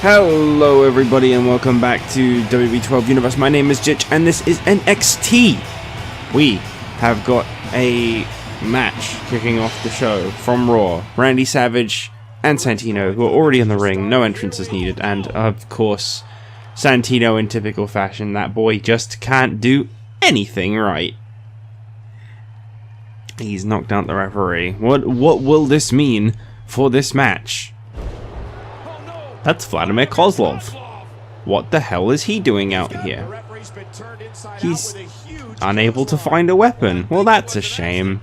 Hello everybody and welcome back to WWE 12 Universe. My name is Jitch and this is NXT. We have got a match kicking off the show from Raw. Randy Savage and Santino, who are already in the ring, no entrances needed, and of course Santino in typical fashion. That boy just can't do anything right. He's knocked out the referee. What will this mean for this match? That's Vladimir Kozlov. What the hell is he doing out here? He's unable to find a weapon. Well, that's a shame.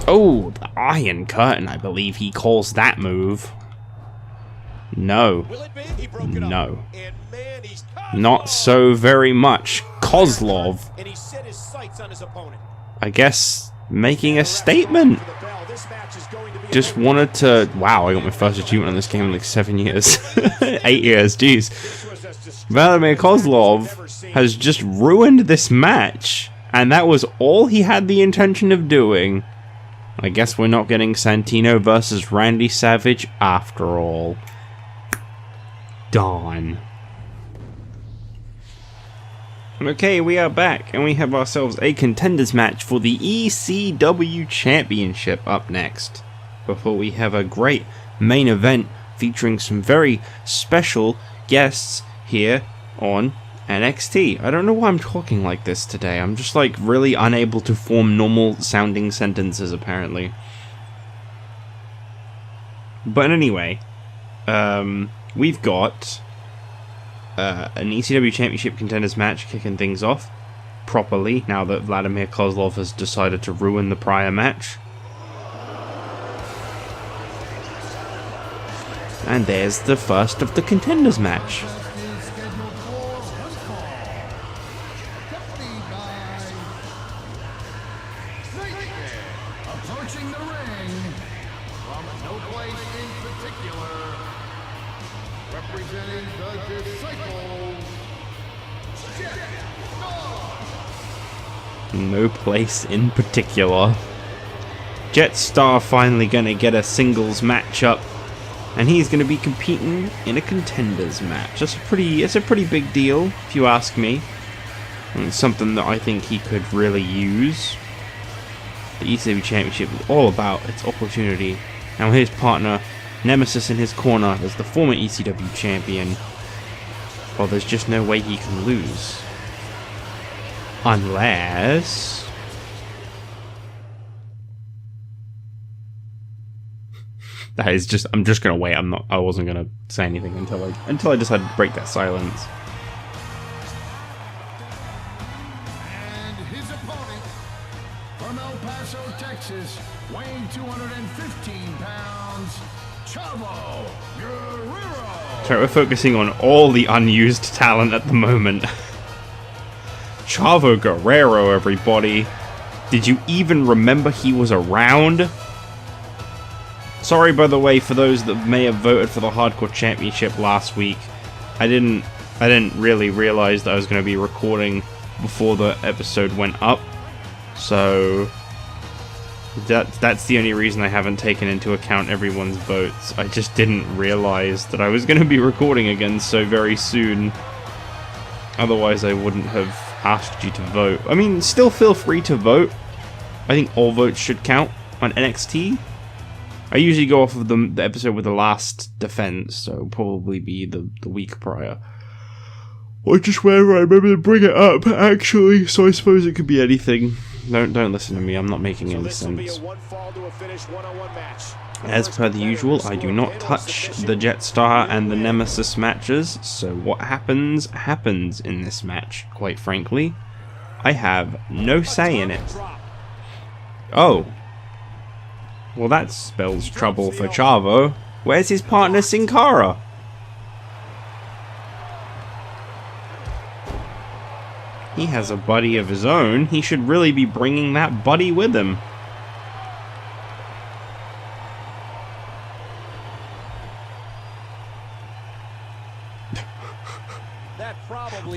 Oh, the Iron Curtain, I believe he calls that move. No. No. Not so very much. Kozlov, I guess, making a statement. Just wanted to... Wow, I got my first achievement on this game in like 7 years. 8 years, jeez. Vladimir Kozlov has just ruined this match, and that was all he had the intention of doing. I guess we're not getting Santino versus Randy Savage after all. Darn. Okay, we are back, and we have ourselves a Contenders match for the ECW Championship up next. Before we have a great main event featuring some very special guests here on NXT. I don't know why I'm talking like this today. I'm just like really unable to form normal sounding sentences apparently. But anyway, we've got an ECW Championship Contenders match kicking things off properly now that Vladimir Kozlov has decided to ruin the prior match. And there's the first of the Contenders match. Approaching the ring from no place in particular, representing the Disciples, Jetstar. No place in particular. Jetstar finally gonna get a singles matchup. And he's going to be competing in a Contenders match. That's a pretty big deal, if you ask me. And it's something that I think he could really use. The ECW Championship is all about its opportunity. Now his partner, Nemesis, in his corner as the former ECW Champion. Well, there's just no way he can lose. Unless... That is just, I'm just gonna wait. I wasn't gonna say anything until I decided to break that silence. And his opponent from El Paso, Texas, weighing 215 pounds, Chavo Guerrero. So we're focusing on all the unused talent at the moment. Chavo Guerrero, everybody. Did you even remember he was around? Sorry, by the way, for those that may have voted for the Hardcore Championship last week. I didn't really realize that I was going to be recording before the episode went up. So that's the only reason I haven't taken into account everyone's votes. I just didn't realize that I was going to be recording again so very soon. Otherwise, I wouldn't have asked you to vote. I mean, still feel free to vote. I think all votes should count on NXT. I usually go off of the episode with the last defense, so probably be the week prior. Or just whenever I remember to bring it up, actually, so I suppose it could be anything. Don't listen to me, I'm not making any sense. As per the usual, I do not touch the Jetstar and the Nemesis matches, so what happens, happens in this match, quite frankly. I have no say in it. Oh. Well, that spells trouble for Chavo. Where's his partner, Sin Cara? He has a buddy of his own. He should really be bringing that buddy with him.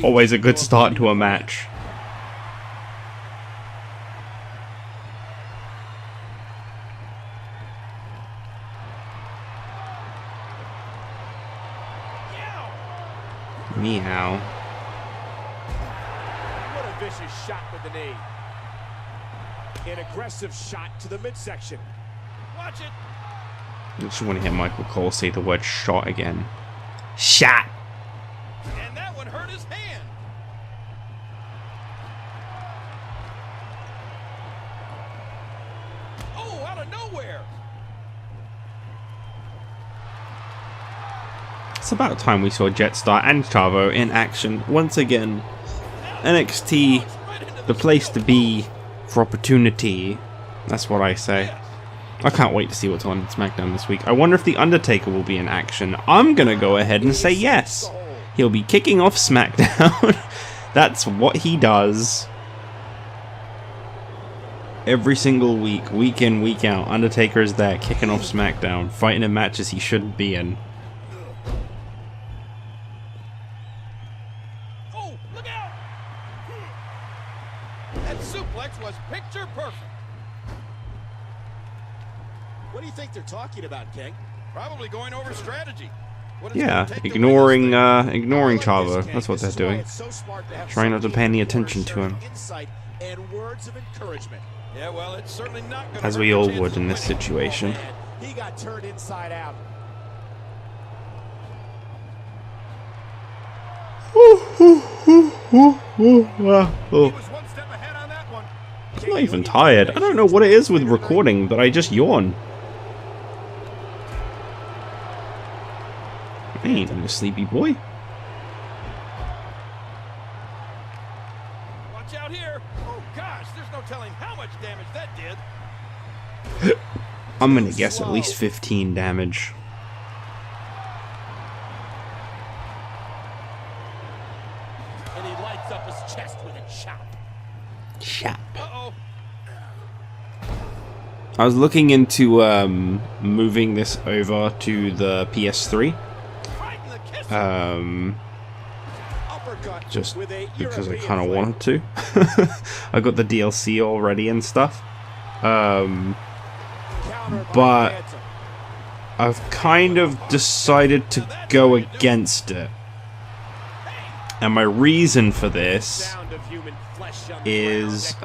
Always a good start to a match. Meow. What a vicious shot with the knee. An aggressive shot to the midsection. Watch it. I just want to hear Michael Cole say the word shot again. Shot! And that one hurt his hand. Oh, out of nowhere. It's about time we saw Jetstar and Chavo in action once again. NXT, the place to be for opportunity. That's what I say. I can't wait to see what's on SmackDown this week. I wonder if The Undertaker will be in action. I'm gonna go ahead and say yes. He'll be kicking off SmackDown. That's what he does. Every single week, week in, week out, Undertaker is there kicking off SmackDown, fighting in matches he shouldn't be in. Oh, look out! That suplex was picture perfect. What do you think they're talking about, King? Probably going over strategy. Yeah, ignoring Chavo. That's what they're doing. Trying not to pay any attention to him. Yeah, well, it's certainly not gonna As we all would in this situation. He got turned inside out. I'm not even tired. I don't know what it is with recording, but I just yawn. I ain't no sleepy boy. Watch out here. Oh gosh, there's no telling how much damage that did. I'm gonna guess at least 15 damage. And he lights up his chest with a chop. Chop. Uh-oh. I was looking into moving this over to the PS3. Just because I kind of wanted to. I got the DLC already and stuff. But I've kind of decided to go against it. And my reason for this is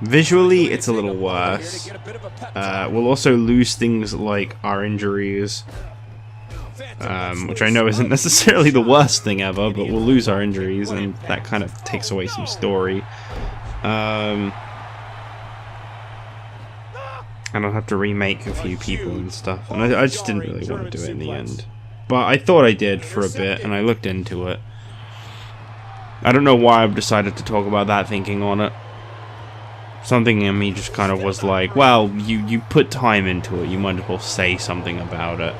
visually it's a little worse. We'll also lose things like our injuries. Which I know isn't necessarily the worst thing ever, but we'll lose our injuries, and that kind of takes away some story. And I'll have to remake a few people and stuff, and I just didn't really want to do it in the end. But I thought I did for a bit, and I looked into it. I don't know why I've decided to talk about that thinking on it. Something in me just kind of was like, well, you put time into it, you might as well say something about it.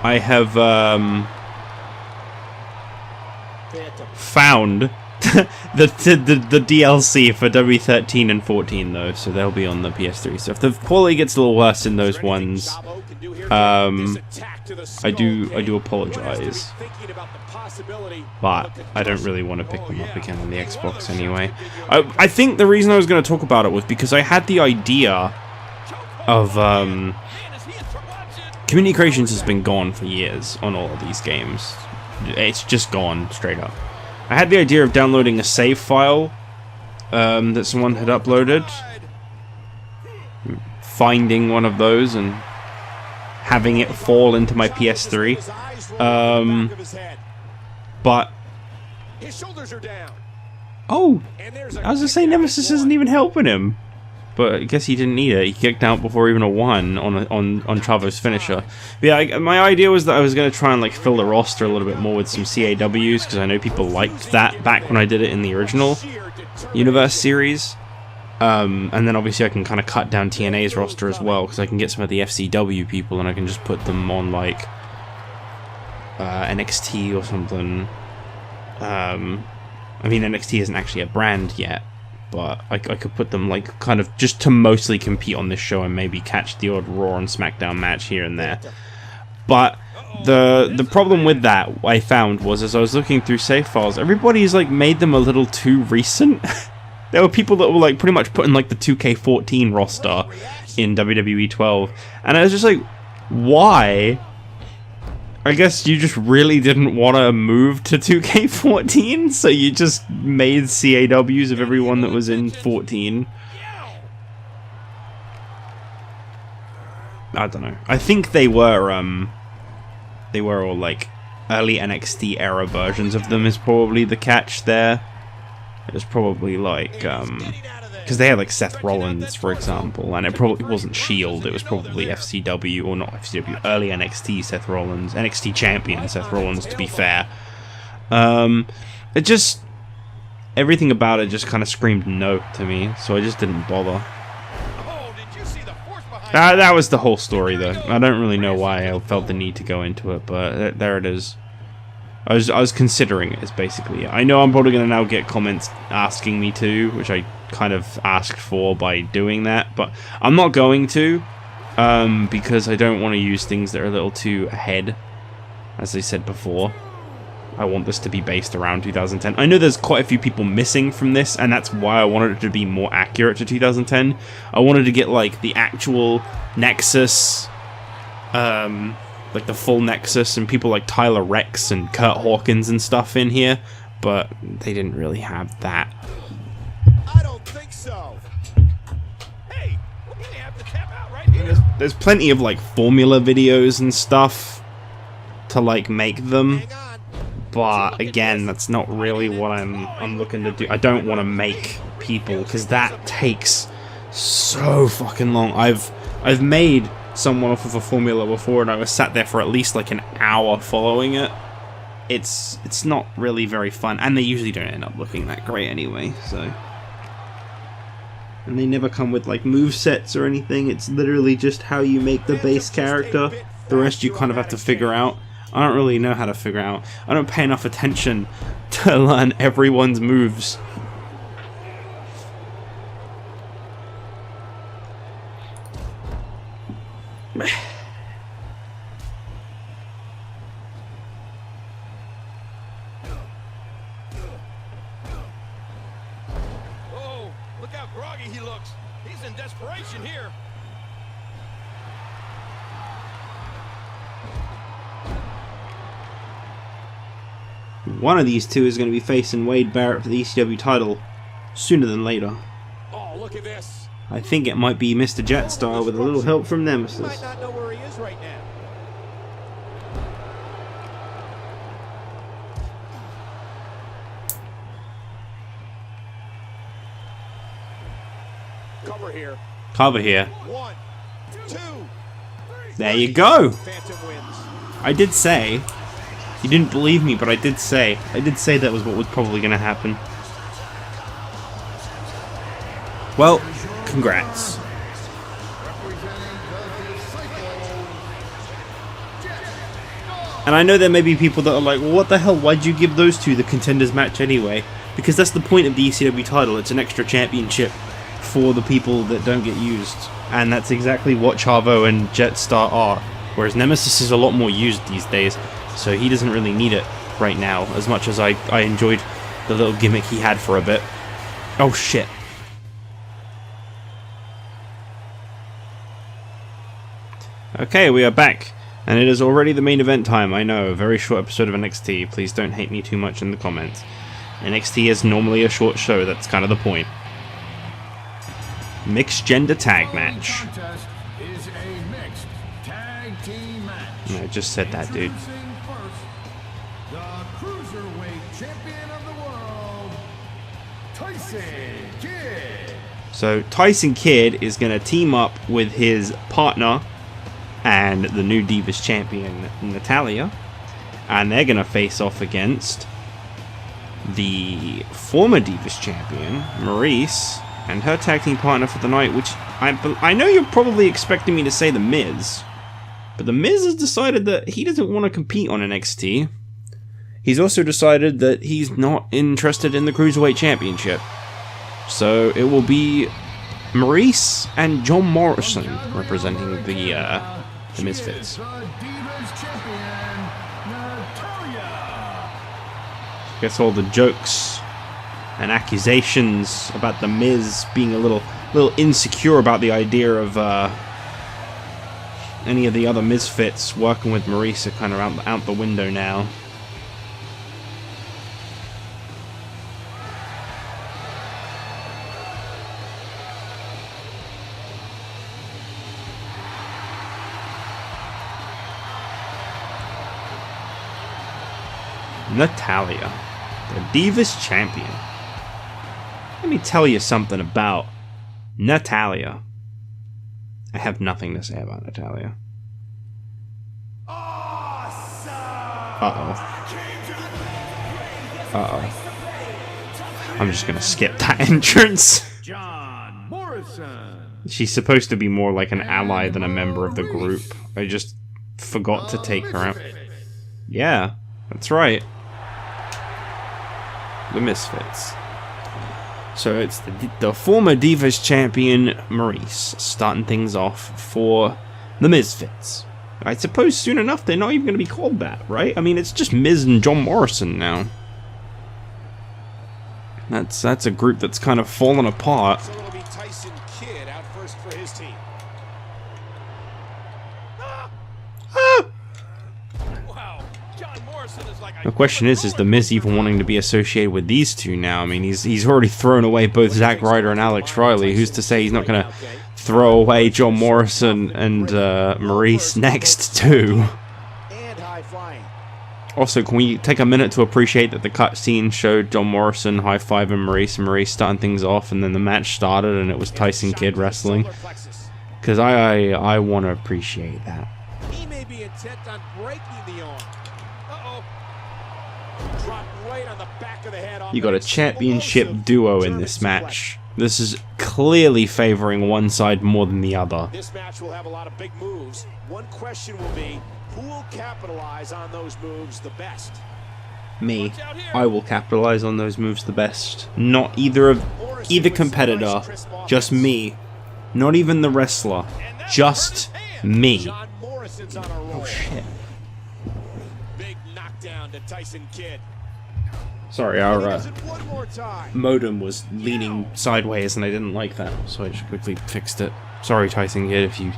I have found the DLC for W13 and 14 though, so they'll be on the PS3. So if the quality gets a little worse in those ones, I do apologize. But I don't really want to pick them up again on the Xbox anyway. I think the reason I was going to talk about it was because I had the idea of Community Creations has been gone for years on all of these games. It's just gone, straight up. I had the idea of downloading a save file that someone had uploaded, finding one of those and having it fall into my PS3. But oh, I was gonna say Nemesis isn't even helping him. But I guess he didn't need it. He kicked out before even a 1 on Chavo's finisher. But yeah, my idea was that I was going to try and like fill the roster a little bit more with some CAWs, because I know people liked that back when I did it in the original Universe series. And then obviously I can kind of cut down TNA's roster as well, because I can get some of the FCW people and I can just put them on like NXT or something. I mean, NXT isn't actually a brand yet, but I could put them like kind of just to mostly compete on this show and maybe catch the odd Raw and SmackDown match here and there. But the problem with that I found was, as I was looking through save files, everybody's like made them a little too recent. There were people that were like pretty much putting like the 2K14 roster in WWE 12, and I was just like, why I guess you just really didn't want to move to 2K14, so you just made CAWs of everyone that was in 14. I don't know. I think they were all like early NXT era versions of them is probably the catch there. It was probably like because they had like Seth Rollins, for example, and it probably wasn't Shield. It was probably FCW, or not FCW, early NXT Seth Rollins, NXT champion Seth Rollins, to be fair. It just, everything about it just kind of screamed no to me, so I just didn't bother. That was the whole story, though. I don't really know why I felt the need to go into it, but there it is. I was considering it, is basically it. I know I'm probably going to now get comments asking me to, which I kind of asked for by doing that, but I'm not going to, because I don't want to use things that are a little too ahead, as I said before. I want this to be based around 2010. I know there's quite a few people missing from this, and that's why I wanted it to be more accurate to 2010. I wanted to get, like, the actual Nexus, like the full Nexus, and people like Tyler Rex and Kurt Hawkins and stuff in here, but they didn't really have that. I don't think so. Hey, we're gonna have to tap out right here. There's plenty of, like, formula videos and stuff to, like, make them. But again, that's not really what I'm looking to do. I don't want to make people, because that takes so fucking long. I've made someone off of a formula before, and I was sat there for at least like an hour following it. It's not really very fun, and they usually don't end up looking that great anyway. So, and they never come with like movesets or anything. It's literally just how you make the base character. The rest you kind of have to figure out. I don't really know how to figure out. I don't pay enough attention to learn everyone's moves. Oh, look how groggy he looks. He's in desperation here. One of these two is going to be facing Wade Barrett for the ECW title sooner than later. Oh, look at this. I think it might be Mr. Jetstar with a little help from Nemesis. Might not know where he is right now. Cover here. Cover here. 1, 2. There you go. Phantom wins. I did say. You didn't believe me, but I did say that was what was probably going to happen. Well, congrats. And I know there may be people that are like, well, what the hell, why'd you give those two the Contenders match anyway? Because that's the point of the ECW title. It's an extra championship for the people that don't get used. And that's exactly what Chavo and Jetstar are. Whereas Nemesis is a lot more used these days. So he doesn't really need it right now, as much as I enjoyed the little gimmick he had for a bit. Oh shit. Okay, we are back. And it is already the main event time, I know. A very short episode of NXT. Please don't hate me too much in the comments. NXT is normally a short show, that's kind of the point. Mixed gender tag match. I just said that, dude. The Cruiserweight Champion of the World, Tyson Kidd. So Tyson Kidd is going to team up with his partner and the new Divas Champion, Natalya. And they're going to face off against the former Divas Champion, Maryse, and her tag team partner for the night, which I know you're probably expecting me to say The Miz. But The Miz has decided that he doesn't want to compete on NXT. He's also decided that he's not interested in the Cruiserweight Championship. So it will be Maryse and John Morrison representing the Misfits. I guess all the jokes and accusations about The Miz being a little insecure about the idea of any of the other Misfits working with Maryse are kind of out the window now. Natalya, the Divas Champion. Let me tell you something about Natalya. I have nothing to say about Natalya. I'm just gonna skip that entrance. John Morrison. She's supposed to be more like an ally than a member of the group. I just forgot to take her out. Yeah, that's right. The Misfits. So it's the former Divas champion Maryse starting things off for the Misfits. I suppose soon enough they're not even going to be called that, right? I mean, it's just Miz and John Morrison now. That's a group that's kind of fallen apart. So it'll be Tyson Kidd out first for his team. Wow, John Morrison is like The question is the Miz even wanting to be associated with these two now? I mean, he's already thrown away both Zack Ryder and Alex Riley. Who's to say he's not going to throw away John Morrison and Maryse next too? and high flying. Also, can we take a minute to appreciate that the cutscene showed John Morrison high-fiving Maryse starting things off, and then the match started and it was Tyson Kidd wrestling? Because I want to appreciate that. He may be intent on breaking the arm. Drop right on the back of the head. You got a championship duo in this match. This is clearly favoring one side more than the other. This match will have a lot of big moves. One question will be, who will capitalize on those moves the best? Me. I will capitalize on those moves the best. Not either competitor, just me. Not even the wrestler, just me. Oh shit. Big knockdown to Tyson Kidd. Sorry, our modem was leaning sideways and I didn't like that, so I just quickly fixed it. Sorry, Tyson Kidd, if you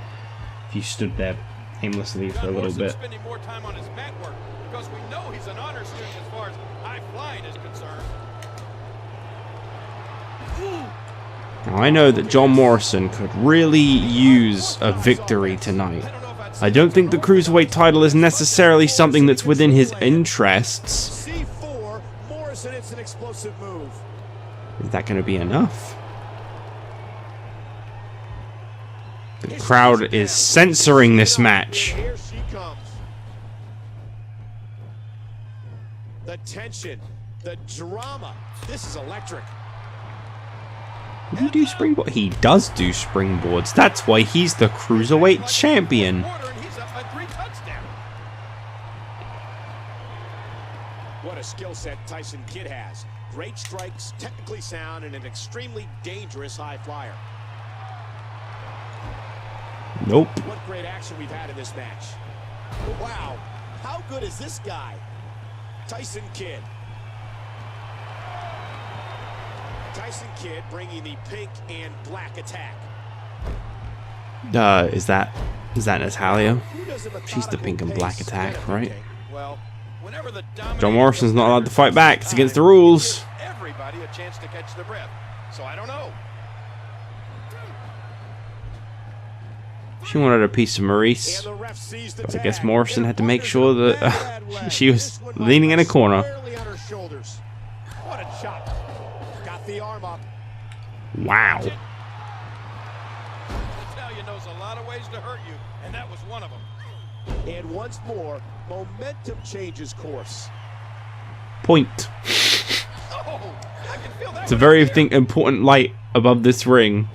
stood there aimlessly for a little bit. Spending more time on his mat work because we know he's an honor student as far as high flying is concerned. Now, I know that John Morrison could really use a victory tonight. I don't think the Cruiserweight title is necessarily something that's within his interests. C4, Morrison, it's an explosive move. Is that going to be enough? The crowd is censoring this match. Here she comes. The tension, the drama. This is electric. Does he do springboard? He does do springboards. That's why he's the Cruiserweight champion. What a skill set Tyson Kidd has. Great strikes, technically sound, and an extremely dangerous high flyer. Nope. What great action we've had in this match. Wow, how good is this guy? Tyson Kidd. Tyson Kidd bringing the pink and black attack. Is that Natalya? She's the pink and black attack, right? Well, whenever the John Morrison's not allowed to fight back. It's against the rules. Everybody a chance to catch their breath. So I don't know. She wanted a piece of Maryse, but I guess Morrison had to make sure that she was leaning in a corner. What a chop. Got the arm up. Wow. Natalya knows a lot of ways to hurt you, and that was one of them. And once more, momentum changes course. Point. Oh, I can feel that. It's a very important light above this ring,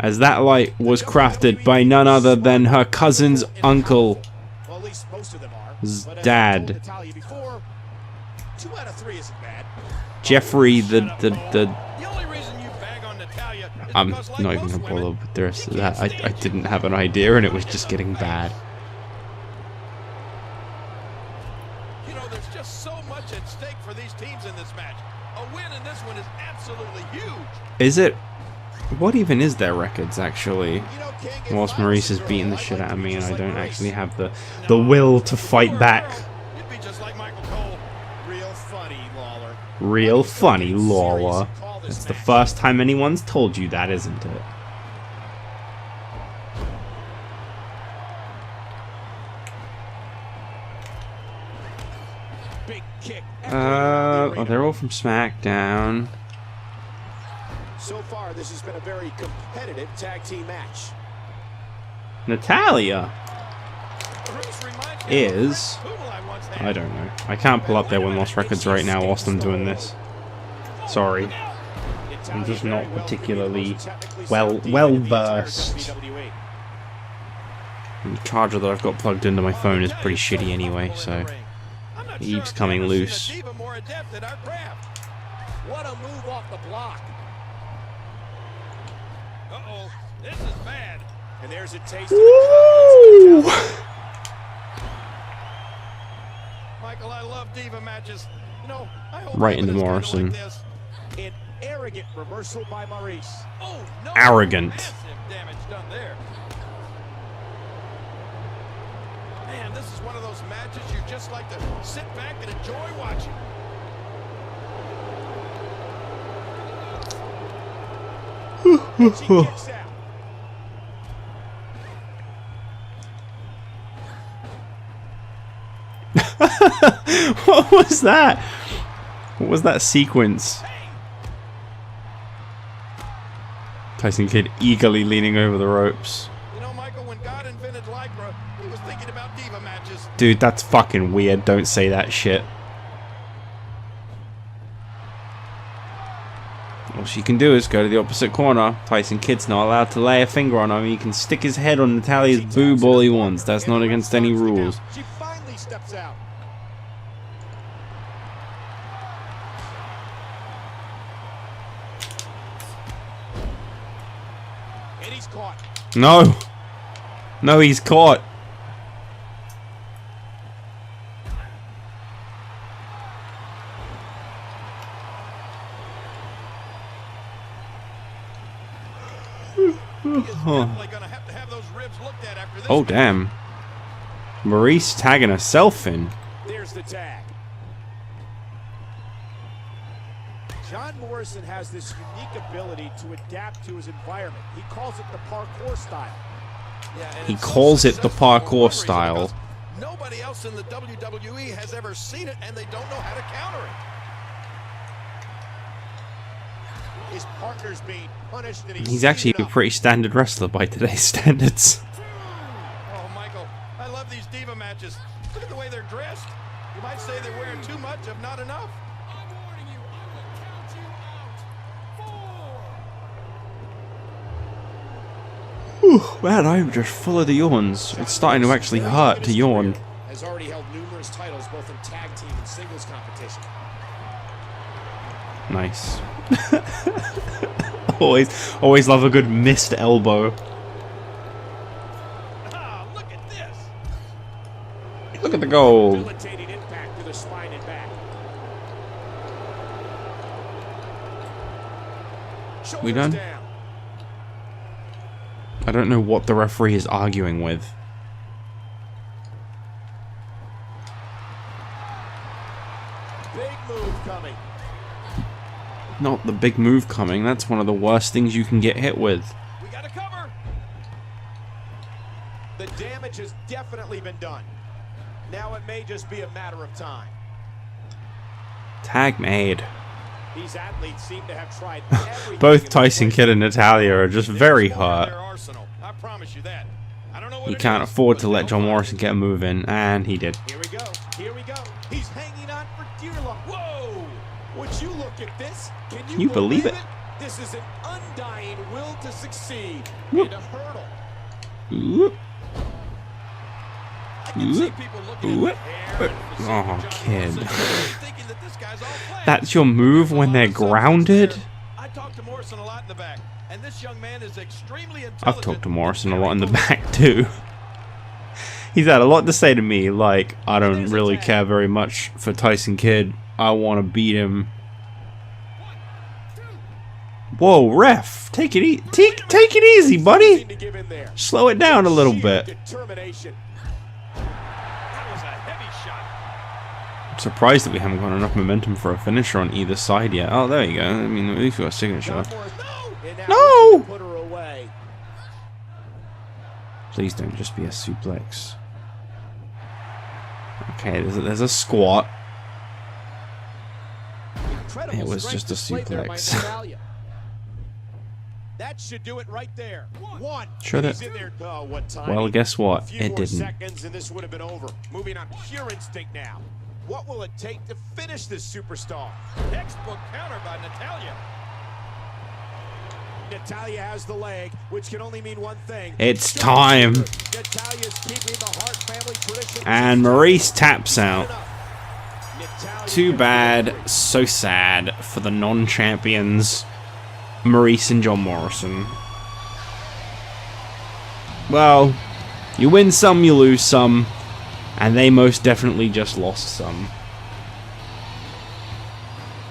as that light was crafted by none other than her cousin's uncle, Well, at least most of them are. dad, Natalya before, 2 out of 3 isn't bad. Jeffrey the The only reason you bag on Natalya is I'm because, like not even most gonna women, bother with the rest of that. I didn't have an idea and it was just getting bad. you know, there's just so much at stake for these teams in this match. A win in this one is absolutely huge. Is it? What even is their records, actually? Whilst Maryse is beating the shit out of me and I don't actually have the will to fight back. You'd be just like Michael Cole. Real funny, Lawler. It's the first time anyone's told you that, isn't it? Big kick. Oh, they're all from SmackDown. So far, this has been a very competitive tag team match. Natalya is... I don't know. I can't pull up their win-loss records right now whilst I'm doing this. Sorry. I'm just not particularly well-versed. And the charger that I've got plugged into my phone is pretty shitty anyway, so... It keeps coming loose. What a move off the block. Uh-oh, this is bad. And there's a taste Woo! of the Michael, I love diva matches. You know, I hope Right into David is kinda Morrison. like this. an arrogant reversal by Maryse. Oh, no. Arrogant. Massive damage done there. Man, this is one of those matches you just like to sit back and enjoy watching. And she kicks out. What was that? What was that sequence? Tyson Kidd eagerly leaning over the ropes. You know, Michael, when God invented Lycra, he was thinking about diva matches. Dude, that's fucking weird. Don't say that shit. All she can do is go to the opposite corner. Tyson Kidd's not allowed to lay a finger on him. He can stick his head on Natalya's boob all he wants. That's not against any rules. She finally steps out. And he's caught. No! No, he's caught. Definitely gonna have to have those ribs looked at after this. Oh, damn. Maryse tagging herself in. There's the tag. John Morrison has this unique ability to adapt to his environment. He calls it the parkour style. Yeah, and He it's so calls it the successful for one parkour reason, style. because nobody else in the WWE has ever seen it, and they don't know how to counter it. His partner's being punished, and He's actually a pretty standard wrestler by today's standards. Oh, Michael, I love these diva matches. Look at the way they're dressed. You might say they're wearing too much of not enough. I'm warning you, I will count you out. 4. Man, I'm just full of the yawns. It's starting to actually hurt to yawn. Has already held numerous titles both in tag team and singles competition. Nice. always love a good missed elbow. Ah, look at this. Look at the goal. Debilitating impact to the spine and back. We Shoulders done? down. I don't know what the referee is arguing with. Big move coming. Not the big move coming. That's one of the worst things you can get hit with. We got to cover. The damage has definitely been done. Now it may just be a matter of time. Tag made. These athletes seem to have tried everything. Both Tyson Kidd and Natalya are just very There's more in hurt. their arsenal. I promise you that. I don't know what He it can't is, afford but to let they'll John find Morrison it. get a move in, and he did. Here we go. Here we go. He's hanging on for dear life. Whoa! Would you look at this? Can you believe it? This is an undying will to succeed Whoop. and a hurdle. Whoop. I can see people looking at Whoop. the hair and physique Oh, of John kid. Morrison, thinking that this guy's all flash. That's your move when they're grounded? I talked to Morrison a lot in the back, and this young man is extremely intelligent. I've talked to Morrison a lot in the back too. He's had a lot to say to me, like, I don't really care very much for Tyson Kidd. I want to beat him. Whoa, ref! Take it easy, buddy. Slow it down a little bit. Determination. That was a heavy shot. I'm surprised that we haven't got enough momentum for a finisher on either side yet. Oh, there you go. I mean, at least we got a signature. No! Put her away. Please don't just be a suplex. Okay, there's a squat. Incredible It was strength just a displayed there by suplex. Natalya. That should do it right there. One. Should it? He's in there. Oh, what timing. Well, guess what? A few It more didn't. seconds and this would have been over. Moving on pure instinct now. What will it take to finish this superstar? Textbook counter by Natalya. Natalya has the leg, which can only mean one thing. It's time. Natalya's keeping the Hart family tradition. And Maryse taps out. Natalya Too bad, so sad for the non-champions, Maryse and John Morrison. Well, you win some, you lose some, and they most definitely just lost some.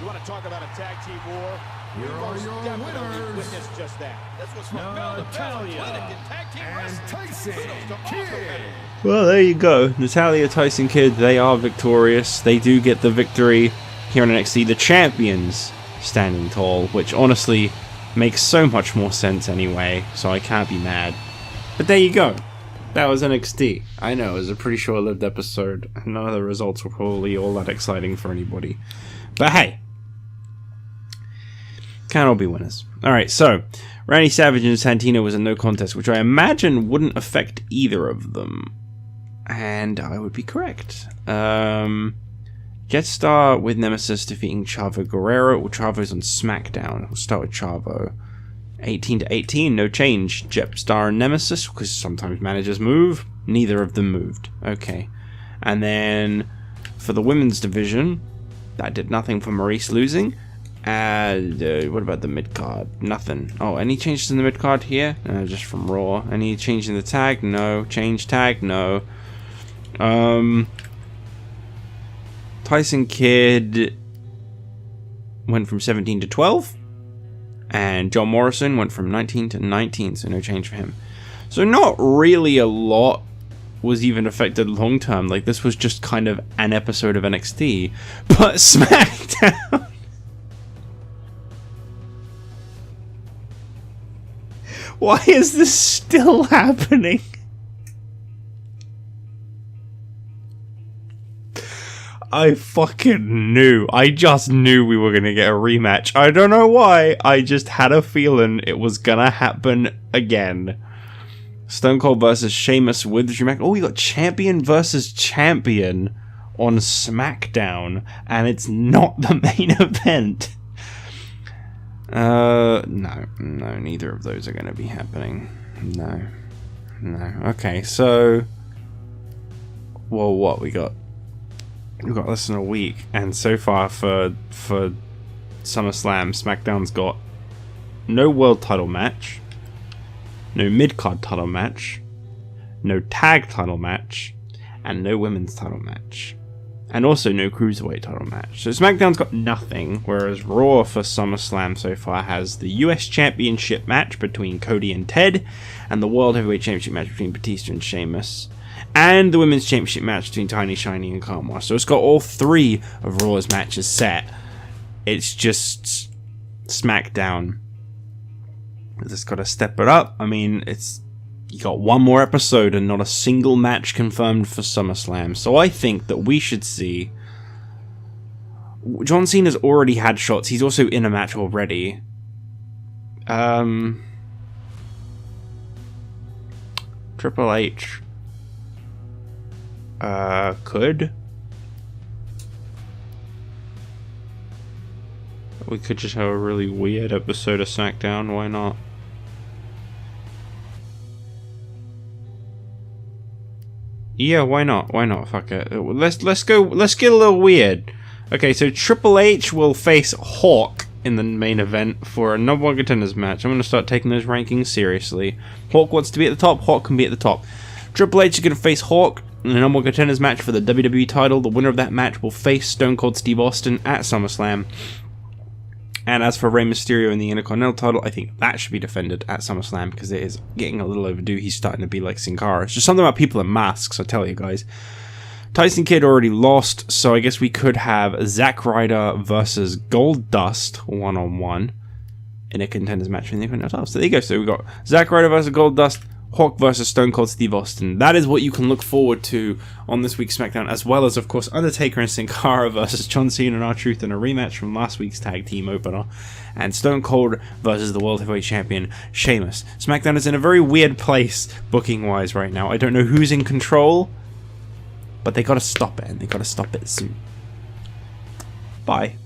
You want to talk about a tag team war? We've most definitely witnessed just that. This was from bell to bell, clinic in tag team wrestling. Tyson Kudos to all Kidd. competitors. Well, there you go. Natalya, Tyson Kidd, they are victorious. They do get the victory here on NXT. The champions standing tall, which honestly makes so much more sense anyway, so I can't be mad. But there you go. That was NXT. I know, it was a pretty short-lived episode, and none of the results were probably all that exciting for anybody. But hey, can't all be winners. Alright, so Randy Savage and Santino was a no contest, which I imagine wouldn't affect either of them. And I would be correct. Jetstar with Nemesis defeating Chavo Guerrero. Well, Chavo's on SmackDown. We'll start with Chavo. 18-18, no change. Jetstar and Nemesis, because sometimes managers move. Neither of them moved. Okay. And then for the women's division, that did nothing for Maryse losing. And what about the mid-card? Nothing. Oh, any changes in the mid-card here? Just from Raw. Any change in the tag? No. Change tag? No. Tyson Kidd went from 17 to 12. And John Morrison went from 19 to 19, so no change for him. So not really a lot was even affected long term. Like, this was just kind of an episode of NXT. But SmackDown... Why is this still happening? I fucking knew. I just knew we were gonna get a rematch. I don't know why. I just had a feeling it was gonna happen again. Stone Cold versus Sheamus with Drew McIntyre. Oh, we got champion versus champion on SmackDown, and it's not the main event. No, neither of those are going to be happening. No. Okay, so, well, what we got? We've got less than a week, and so far for SummerSlam, SmackDown's got no world title match, no mid-card title match, no tag title match, and no women's title match. And also no cruiserweight title match. So SmackDown's got nothing, whereas Raw for SummerSlam so far has the US Championship match between Cody and Ted, and the World Heavyweight Championship match between Batista and Sheamus, and the Women's Championship match between Tiny, Shiny, and Karma. So it's got all three of Raw's matches set. It's just SmackDown. It's got to step it up. I mean, you got one more episode and not a single match confirmed for SummerSlam. So I think that we should see... John Cena's already had shots. He's also in a match already. Triple H. Could? We could just have a really weird episode of SmackDown. Why not? Yeah, why not? Why not? Fuck it. Let's get a little weird. Okay, so Triple H will face Hawk in the main event for a number one contenders match. I'm gonna start taking those rankings seriously. Hawk wants to be at the top. Hawk can be at the top. Triple H is gonna face Hawk in a number one contenders match for the WWE title. The winner of that match will face Stone Cold Steve Austin at SummerSlam. And as for Rey Mysterio and the Intercontinental title, I think that should be defended at SummerSlam because it is getting a little overdue. He's starting to be like Sin Cara. It's just something about people in masks, I tell you guys. Tyson Kidd already lost, so I guess we could have Zack Ryder versus Goldust one-on-one in a contenders match for the Intercontinental title. So there you go. So we got Zack Ryder versus Goldust, Hawk versus Stone Cold Steve Austin. That is what you can look forward to on this week's SmackDown, as well as, of course, Undertaker and Sin Cara versus John Cena and R-Truth in a rematch from last week's tag team opener, and Stone Cold versus the World Heavyweight Champion Sheamus. SmackDown is in a very weird place booking-wise right now. I don't know who's in control, but they gotta stop it, and they gotta stop it soon. Bye.